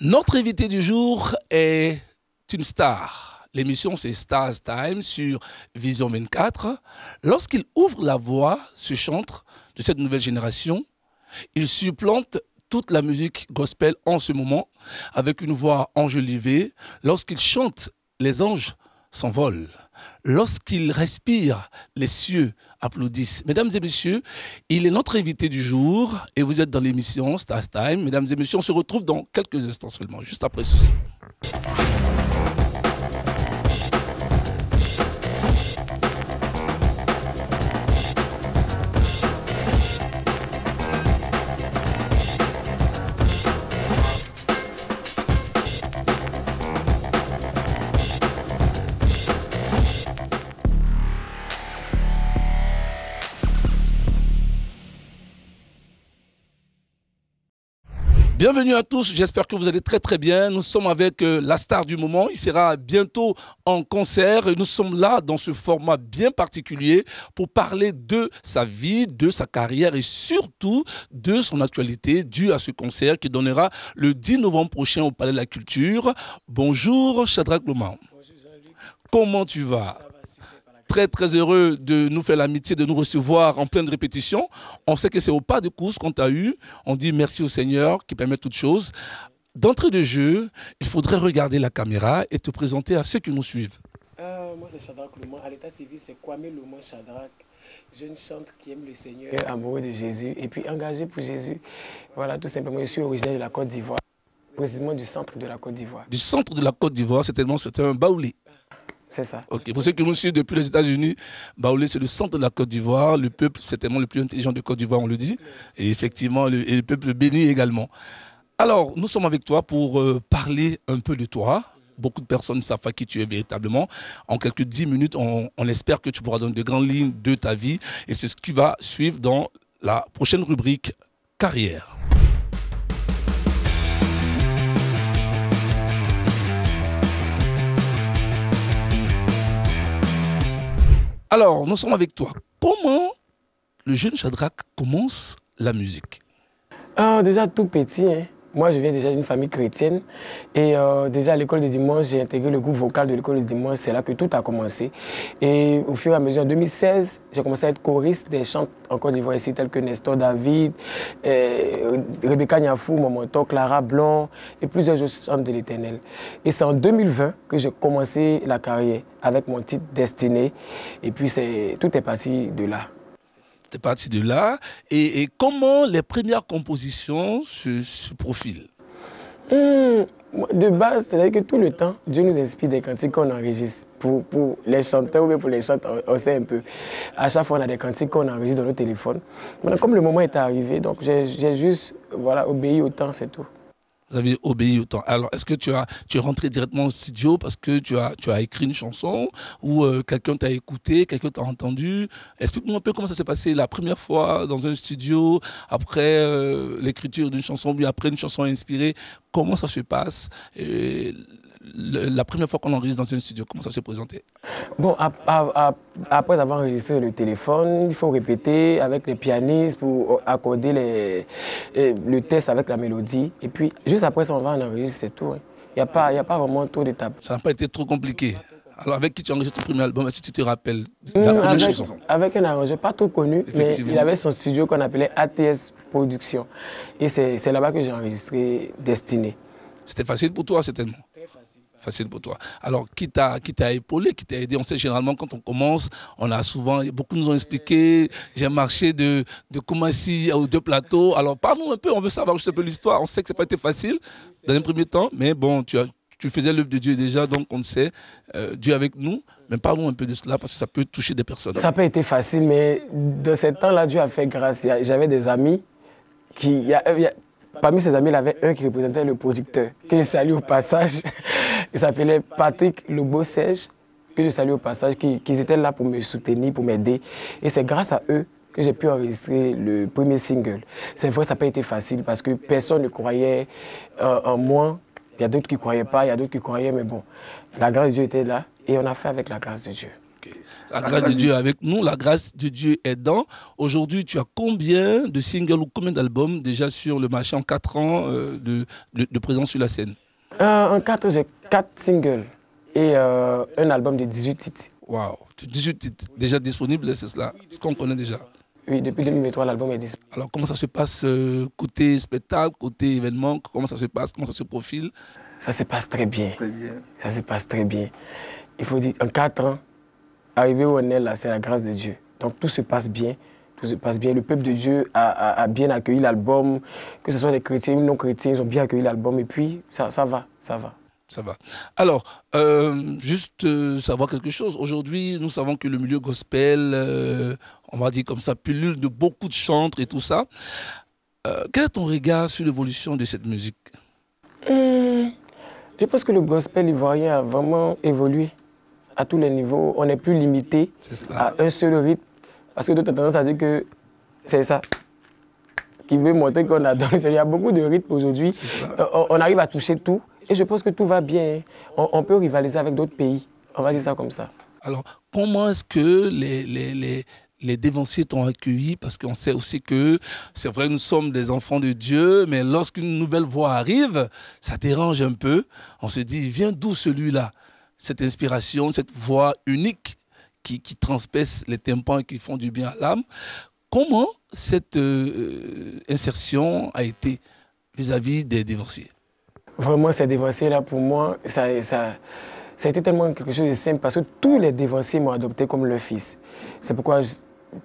Notre invité du jour est une star. L'émission, c'est Stars Time sur Vision 24. Lorsqu'il ouvre la voix, ce chantre de cette nouvelle génération, il supplante toute la musique gospel en ce moment avec une voix enjolivée. Lorsqu'il chante, les anges s'envolent. Lorsqu'il respire, les cieux applaudissent. Mesdames et messieurs, il est notre invité du jour et vous êtes dans l'émission Stars Time. Mesdames et messieurs, on se retrouve dans quelques instants seulement, juste après ceci. Bienvenue à tous, j'espère que vous allez très bien. Nous sommes avec la star du moment, il sera bientôt en concert et nous sommes là dans ce format bien particulier pour parler de sa vie, de sa carrière et surtout de son actualité due à ce concert qui donnera le 10 novembre prochain au Palais de la Culture. Bonjour Shadrach Loman. Bonjour Jean-Luc. Comment tu vas? Très heureux de nous faire l'amitié de nous recevoir en pleine répétition. On sait que c'est au pas de course qu'on t'a eu. On dit merci au Seigneur qui permet toutes choses. D'entrée de jeu, il faudrait regarder la caméra et te présenter à ceux qui nous suivent. Moi c'est Shadrach Loman. À l'état civil c'est Kwame Loman Shadrach. Jeune chantre qui aime le Seigneur, amoureux de Jésus et puis engagé pour Jésus. Voilà, tout simplement. Je suis originaire de la Côte d'Ivoire, précisément du centre de la Côte d'Ivoire. Du centre de la Côte d'Ivoire, c'était un baoulé. C'est ça. Ok. Pour ceux qui nous suivent depuis les États-Unis, Baoulé, c'est le centre de la Côte d'Ivoire. Le peuple, c'est tellement le plus intelligent de Côte d'Ivoire, on le dit. Et effectivement, le peuple béni également. Alors, nous sommes avec toi pour parler un peu de toi. Beaucoup de personnes savent pas qui tu es véritablement. En quelques 10 minutes, on espère que tu pourras donner de grandes lignes de ta vie. Et c'est ce qui va suivre dans la prochaine rubrique carrière. Alors, nous sommes avec toi. Comment le jeune Shadrach commence la musique? Déjà tout petit, hein. Moi je viens déjà d'une famille chrétienne et déjà à l'école de dimanche, j'ai intégré le groupe vocal de l'école de dimanche, c'est là que tout a commencé. Et au fur et à mesure, en 2016, j'ai commencé à être choriste des chants en Côte d'Ivoire ici, tels que Nestor David, Rebecca Niafou, Momonto, Clara Blanc et plusieurs autres chants de l'Éternel. Et c'est en 2020 que j'ai commencé la carrière avec mon titre Destiné et puis tout est parti de là. Tu es parti de là. Et comment les premières compositions se profilent? De base, c'est-à-dire que tout le temps, Dieu nous inspire des cantiques qu'on enregistre. Pour les chanteurs ou bien pour les chanteurs, on sait un peu. À chaque fois, on a des cantiques qu'on enregistre dans nos téléphones. Maintenant, comme le moment est arrivé, donc j'ai juste obéi au temps, c'est tout. Vous avez obéi au temps. Alors, est-ce que tu es rentré directement au studio parce que tu as écrit une chanson ou quelqu'un t'a écouté, quelqu'un t'a entendu? Explique-nous un peu comment ça s'est passé la première fois dans un studio, après l'écriture d'une chanson, puis après une chanson inspirée. Comment ça se passe? La première fois qu'on enregistre dans un studio, comment ça s'est présenté? Bon, après avoir enregistré le téléphone, il faut répéter avec les pianistes pour accorder le test avec la mélodie. Et puis, juste après ça, on va en enregistrer, c'est tout. Il n'y a pas vraiment trop d'étapes. Ça n'a pas été trop compliqué. Alors, avec qui tu as enregistré ton premier album, est-ce que tu te rappelles la première chanson? Avec un arrangeur pas trop connu, mais il avait son studio qu'on appelait ATS Production. Et c'est là-bas que j'ai enregistré Destiné. C'était facile pour toi, certainement? Facile pour toi. Alors, qui t'a épaulé, qui t'a aidé? On sait généralement quand on commence, beaucoup nous ont expliqué, j'ai marché de Koumassi aux deux plateaux. Alors, parle-nous un peu, on veut savoir juste un peu l'histoire. On sait que ça n'a pas été facile dans un premier temps, mais bon, tu faisais l'œuvre de Dieu déjà, donc on sait, Dieu avec nous. Mais parlons un peu de cela parce que ça peut toucher des personnes. Ça n'a pas été facile, mais de ce temps-là, Dieu a fait grâce. J'avais des amis parmi ces amis, il y avait un qui représentait le producteur, que je salue au passage. Il s'appelait Patrick Lobo-Sège, que je salue au passage, qui étaient là pour me soutenir, pour m'aider. Et c'est grâce à eux que j'ai pu enregistrer le premier single. C'est vrai, ça n'a pas été facile parce que personne ne croyait en moi. Il y a d'autres qui ne croyaient pas, il y a d'autres qui croyaient, mais bon, la grâce de Dieu était là et on a fait avec la grâce de Dieu. Ok. La grâce de Dieu est avec nous, la grâce de Dieu est dans. Aujourd'hui, tu as combien de singles ou combien d'albums déjà sur le marché en 4 ans de présence sur la scène? En 4 ans, j'ai 4 singles et un album de 18 titres. Waouh, 18 titres déjà disponibles, c'est cela, ce qu'on connaît déjà. Oui, depuis 2023, l'album est disponible. Alors, comment ça se passe côté spectacle, côté événement? Comment ça se passe? Comment ça se profile? Ça se passe très bien. Très bien. Ça se passe très bien. Il faut dire, en 4 ans, arriver où on est là, c'est la grâce de Dieu. Donc tout se passe bien. Tout se passe bien. Le peuple de Dieu a bien accueilli l'album. Que ce soit des chrétiens ou non chrétiens, ils ont bien accueilli l'album. Et puis, ça va, ça va. Ça va. Alors, juste savoir quelque chose. Aujourd'hui, nous savons que le milieu gospel, on va dire comme ça, pullule de beaucoup de chantres et tout ça. Quel est ton regard sur l'évolution de cette musique? Je pense que le gospel ivoirien a vraiment évolué à tous les niveaux. On n'est plus limité à un seul rythme. Parce que d'autres ont tendance à dire que c'est ça qui veut montrer qu'on adore. Il y a beaucoup de rythmes aujourd'hui. On arrive à toucher tout. Et je pense que tout va bien. On peut rivaliser avec d'autres pays. On va dire ça comme ça. Alors, comment est-ce que les dévanciers t'ont accueilli? Parce qu'on sait aussi que c'est vrai, nous sommes des enfants de Dieu, mais lorsqu'une nouvelle voix arrive, ça dérange un peu. On se dit, vient d'où celui-là? Cette inspiration, cette voix unique qui transperce les tympans et qui font du bien à l'âme. Comment cette insertion a été vis-à-vis des dévanciers? Vraiment, ces dévanciers-là, pour moi, ça a été tellement quelque chose de simple parce que tous les dévanciers m'ont adopté comme leur fils. C'est pourquoi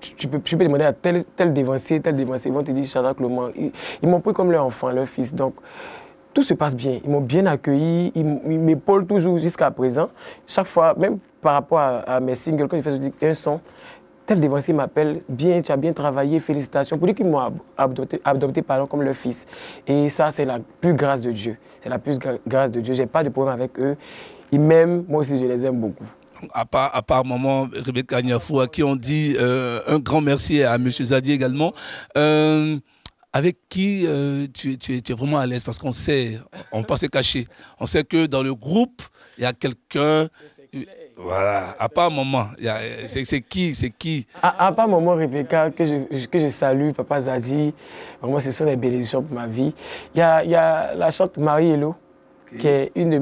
tu peux demander à tel dévancier, ils vont te dire Shadrach Loman. Ils m'ont pris comme leur enfant, leur fils. Donc, tout se passe bien. Ils m'ont bien accueilli, ils m'épaulent toujours jusqu'à présent. Chaque fois, même par rapport à mes singles, quand je fais un son, tel dévancier m'appelle, bien, tu as bien travaillé, félicitations, pour dire qu'ils m'ont adopté comme leur fils. Et ça, c'est la plus grâce de Dieu. C'est la plus grâce de Dieu. Je n'ai pas de problème avec eux. Ils m'aiment, moi aussi, je les aime beaucoup. À part maman Rebecca Niafou, à qui on dit un grand merci, à M. Zadi également, avec qui tu es vraiment à l'aise, parce qu'on sait, on ne peut pas se cacher. On sait que dans le groupe, il y a quelqu'un. Voilà, à part maman, c'est qui? À part maman Rebecca, que je salue, papa Zadi, vraiment ce sont des bénédictions pour ma vie. Il y a la chante Marie-Hello, qui est une de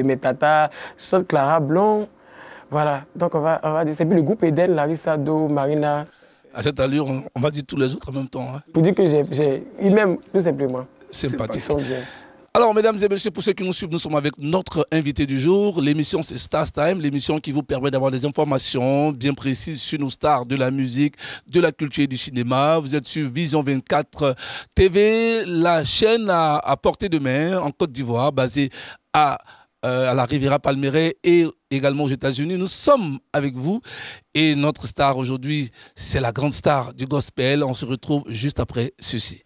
mes tatas, chante Clara Blond. Voilà, donc on va dire, c'est puis le groupe Eden, Larissa Do, Marina. À cette allure, on va dire tous les autres en même temps. Hein. Pour dire que ils m'aiment, tout simplement. Sympathique. Ils sont bien. Alors, mesdames et messieurs, pour ceux qui nous suivent, nous sommes avec notre invité du jour. L'émission, c'est Stars Time, l'émission qui vous permet d'avoir des informations bien précises sur nos stars de la musique, de la culture et du cinéma. Vous êtes sur Vision 24 TV, la chaîne à portée de main en Côte d'Ivoire, basée à la Riviera Palmeraie et également aux États-Unis. Nous sommes avec vous et notre star aujourd'hui, c'est la grande star du gospel. On se retrouve juste après ceci.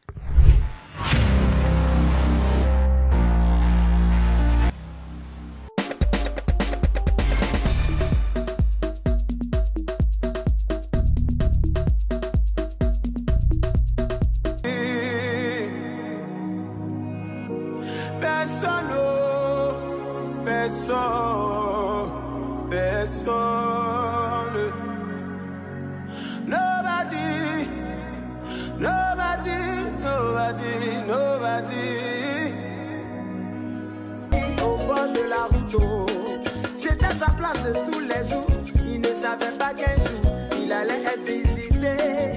Au bord de la route, c'était sa place de tous les jours. Il ne savait pas qu'un jour il allait être visité.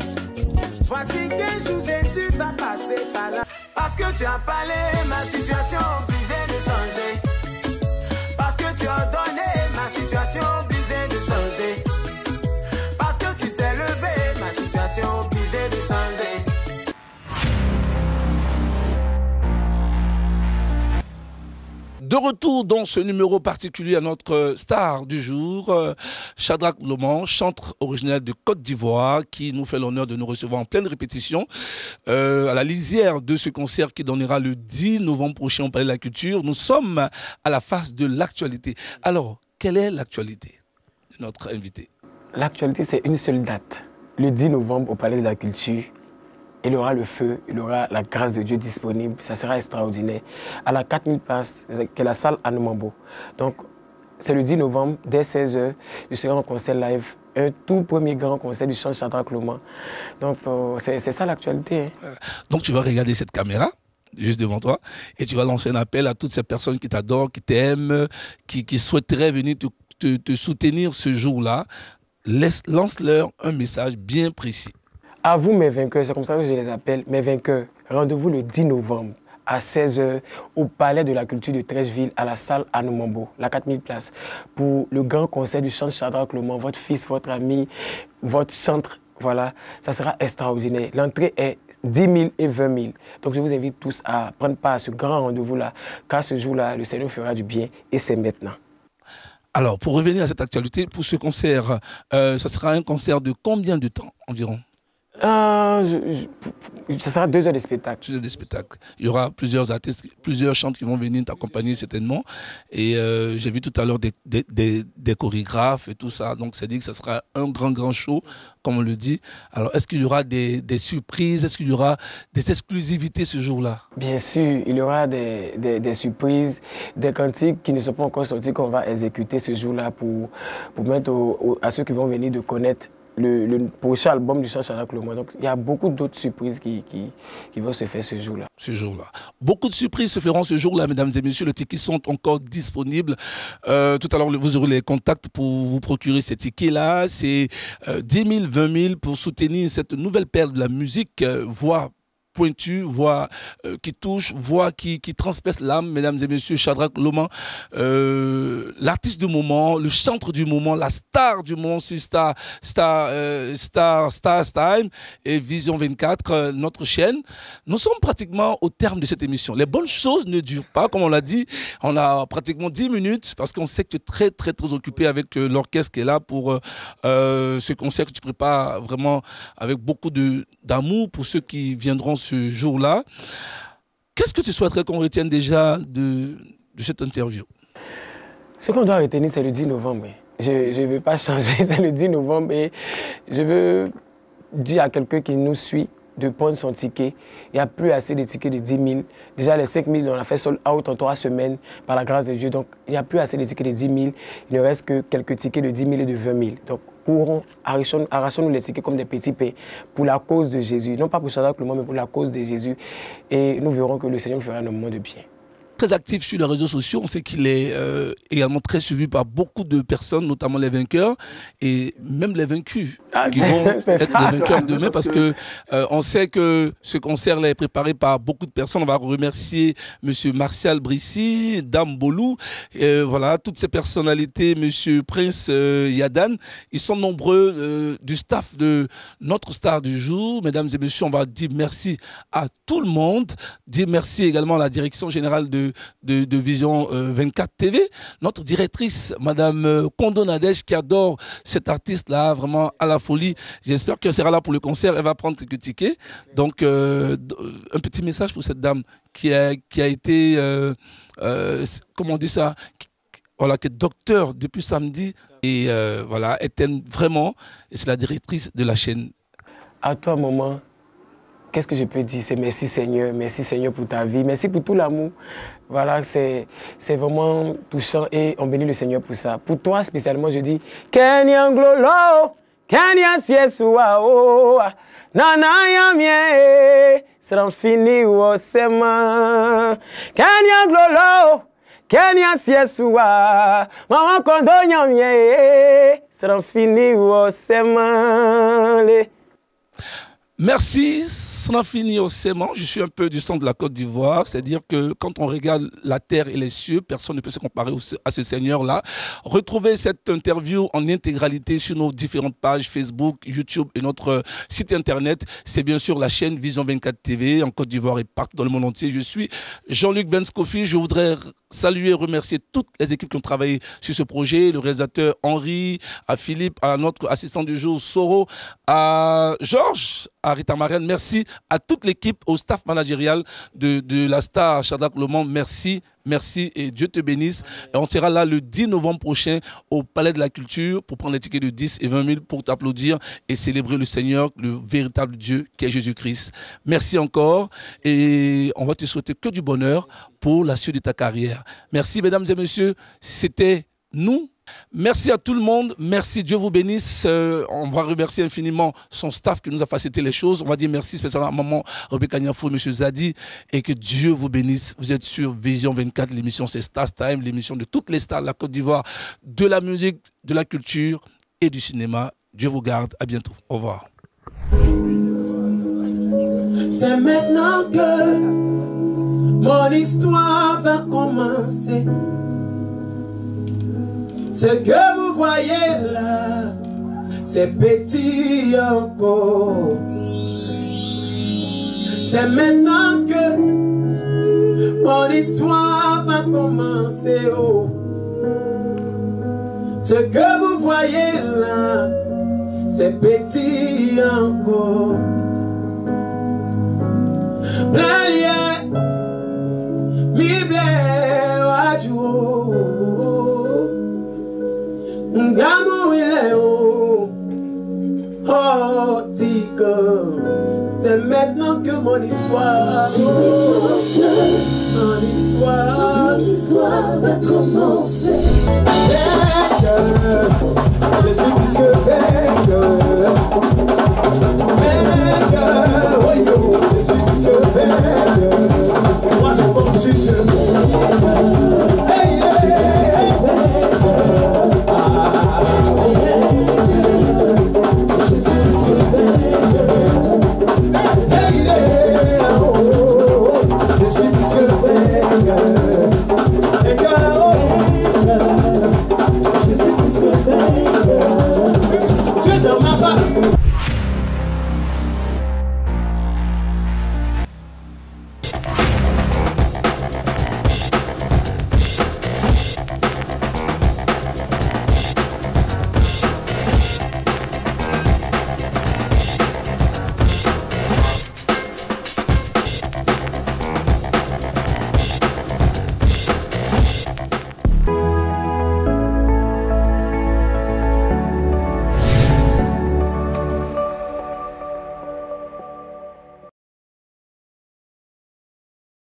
Voici qu'un jour Jésus va passer par là. Parce que tu as parlé, ma situation obligée de changer. Parce que tu as donné, ma situation obligée de changer. Parce que tu t'es levé, ma situation obligée de changer. De retour dans ce numéro particulier à notre star du jour, Shadrach Loman, chanteur originaire de Côte d'Ivoire, qui nous fait l'honneur de nous recevoir en pleine répétition à la lisière de ce concert qui donnera le 10 novembre prochain au Palais de la Culture. Nous sommes à la face de l'actualité. Alors, quelle est l'actualité de notre invité? L'actualité, c'est une seule date, le 10 novembre au Palais de la Culture. Il aura le feu, il aura la grâce de Dieu disponible, ça sera extraordinaire. À la 4000 places, qui est la salle à Numambo. Donc, c'est le 10 novembre, dès 16h, je serai en concert live. Un tout premier grand concert du chant Shadrach Loman. Donc, c'est ça l'actualité. Hein. Donc, tu vas regarder cette caméra juste devant toi et tu vas lancer un appel à toutes ces personnes qui t'adorent, qui t'aiment, qui souhaiteraient venir te soutenir ce jour-là. Lance-leur un message bien précis. À vous, mes vainqueurs, c'est comme ça que je les appelle, mes vainqueurs. Rendez-vous le 10 novembre à 16h au Palais de la Culture de Trècheville, à la salle Anoumambo, la 4000 places, pour le grand concert du chant Shadrach Loman, votre fils, votre ami, votre chantre. Voilà, ça sera extraordinaire. L'entrée est 10 000 et 20 000. Donc je vous invite tous à prendre part à ce grand rendez-vous-là, car ce jour-là, le Seigneur fera du bien et c'est maintenant. Alors, pour revenir à cette actualité, pour ce concert, ça sera un concert de combien de temps environ? Ça sera 2 heures de spectacle. 2 heures de spectacle. Il y aura plusieurs artistes, plusieurs chanteurs qui vont venir t'accompagner certainement. Et j'ai vu tout à l'heure des chorégraphes et tout ça. Donc, c'est dit que ça sera un grand show, comme on le dit. Alors, est-ce qu'il y aura des surprises? Est-ce qu'il y aura des exclusivités ce jour-là? Bien sûr, il y aura des surprises, des cantiques qui ne sont pas encore sortis qu'on va exécuter ce jour-là pour mettre à ceux qui vont venir de connaître le prochain album du chant Shadrach Loman. Donc, il y a beaucoup d'autres surprises qui vont se faire ce jour-là. Ce jour-là. Beaucoup de surprises se feront ce jour-là, mesdames et messieurs. Les tickets sont encore disponibles. Tout à l'heure, vous aurez les contacts pour vous procurer ces tickets-là. C'est 10 000, 20 000 pour soutenir cette nouvelle perle de la musique, voix pointue, voix qui touche, voix qui transperce l'âme, mesdames et messieurs. Shadrach Loman, l'artiste du moment, le chantre du moment, la star du moment sur Star Time et Vision 24, notre chaîne. Nous sommes pratiquement au terme de cette émission. Les bonnes choses ne durent pas, comme on l'a dit. On a pratiquement 10 minutes parce qu'on sait que tu es très occupé avec l'orchestre qui est là pour ce concert que tu prépares vraiment avec beaucoup d'amour pour ceux qui viendront ce jour-là. Qu'est-ce que tu souhaiterais qu'on retienne déjà de cette interview? Ce qu'on doit retenir, c'est le 10 novembre. Je ne veux pas changer, c'est le 10 novembre et je veux dire à quelqu'un qui nous suit de prendre son ticket. Il n'y a plus assez de tickets de 10 000. Déjà, les 5 000, on a fait sold out en 3 semaines par la grâce de Dieu. Donc, il n'y a plus assez de tickets de 10 000. Il ne reste que quelques tickets de 10 000 et de 20 000. Donc, arrachons-nous les tickets comme des petits pains pour la cause de Jésus. Non pas pour Shadrach Loman, mais pour la cause de Jésus. Et nous verrons que le Seigneur fera un moment de bien. Très actif sur les réseaux sociaux, on sait qu'il est également très suivi par beaucoup de personnes, notamment les vainqueurs et même les vaincus qui vont être les vainqueurs demain parce que on sait que ce concert là est préparé par beaucoup de personnes. On va remercier Monsieur Martial Brissy, Dame Bolou, voilà, toutes ces personnalités, Monsieur Prince Yadan. Ils sont nombreux du staff de notre star du jour. Mesdames et messieurs, on va dire merci à tout le monde, dire merci également à la direction générale de Vision 24 TV, notre directrice, Madame Kondo Nadège, qui adore cet artiste-là, vraiment à la folie. J'espère qu'elle sera là pour le concert, elle va prendre quelques tickets. Donc, un petit message pour cette dame qui a été, comment on dit ça, voilà, qui est docteur depuis samedi, et voilà, elle t'aime vraiment, et c'est la directrice de la chaîne. À toi, maman. Qu'est-ce que je peux dire? C'est merci Seigneur pour ta vie, merci pour tout l'amour. Voilà, c'est vraiment touchant et on bénit le Seigneur pour ça. Pour toi spécialement, je dis Kenya Glolo, Kenya Siesuao, Nana Yamie, sera fini au sema. Kenya Glolo, Kenya Siesuao, Maman Kondo Yamie, sera fini au sema. Merci, Sanafini Osséman. Je suis un peu du sang de la Côte d'Ivoire, c'est-à-dire que quand on regarde la terre et les cieux, personne ne peut se comparer à ce Seigneur-là. Retrouvez cette interview en intégralité sur nos différentes pages Facebook, YouTube et notre site internet. C'est bien sûr la chaîne Vision 24 TV en Côte d'Ivoire et partout dans le monde entier. Je suis Jean-Luc Venscofi. Je voudrais saluer et remercier toutes les équipes qui ont travaillé sur ce projet, le réalisateur Henri, à Philippe, à notre assistant du jour Soro, à Georges, à Rita Marianne. Merci à toute l'équipe, au staff managérial de la star Shadrach Loman. Merci, merci et Dieu te bénisse. Et on sera là le 10 novembre prochain au Palais de la Culture pour prendre les tickets de 10 et 20 000 pour t'applaudir et célébrer le Seigneur, le véritable Dieu qui est Jésus-Christ. Merci encore et on va te souhaiter que du bonheur pour la suite de ta carrière. Merci mesdames et messieurs, c'était nous. Merci à tout le monde, merci, Dieu vous bénisse. On va remercier infiniment son staff qui nous a facilité les choses. On va dire merci spécialement à maman Rebecca Niafou, monsieur Zadi, et que Dieu vous bénisse. Vous êtes sur Vision 24, l'émission c'est Stars Time, l'émission de toutes les stars de la Côte d'Ivoire, de la musique, de la culture et du cinéma. Dieu vous garde, à bientôt, au revoir. C'est maintenant que mon histoire va commencer. Ce que vous voyez là, c'est petit encore. C'est maintenant que mon histoire va commencer. Oh. Ce que vous voyez là, c'est petit encore. Blaye, mi blaye wajou. Ngamu ile o, oh tika. C'est maintenant que mon histoire, mon histoire va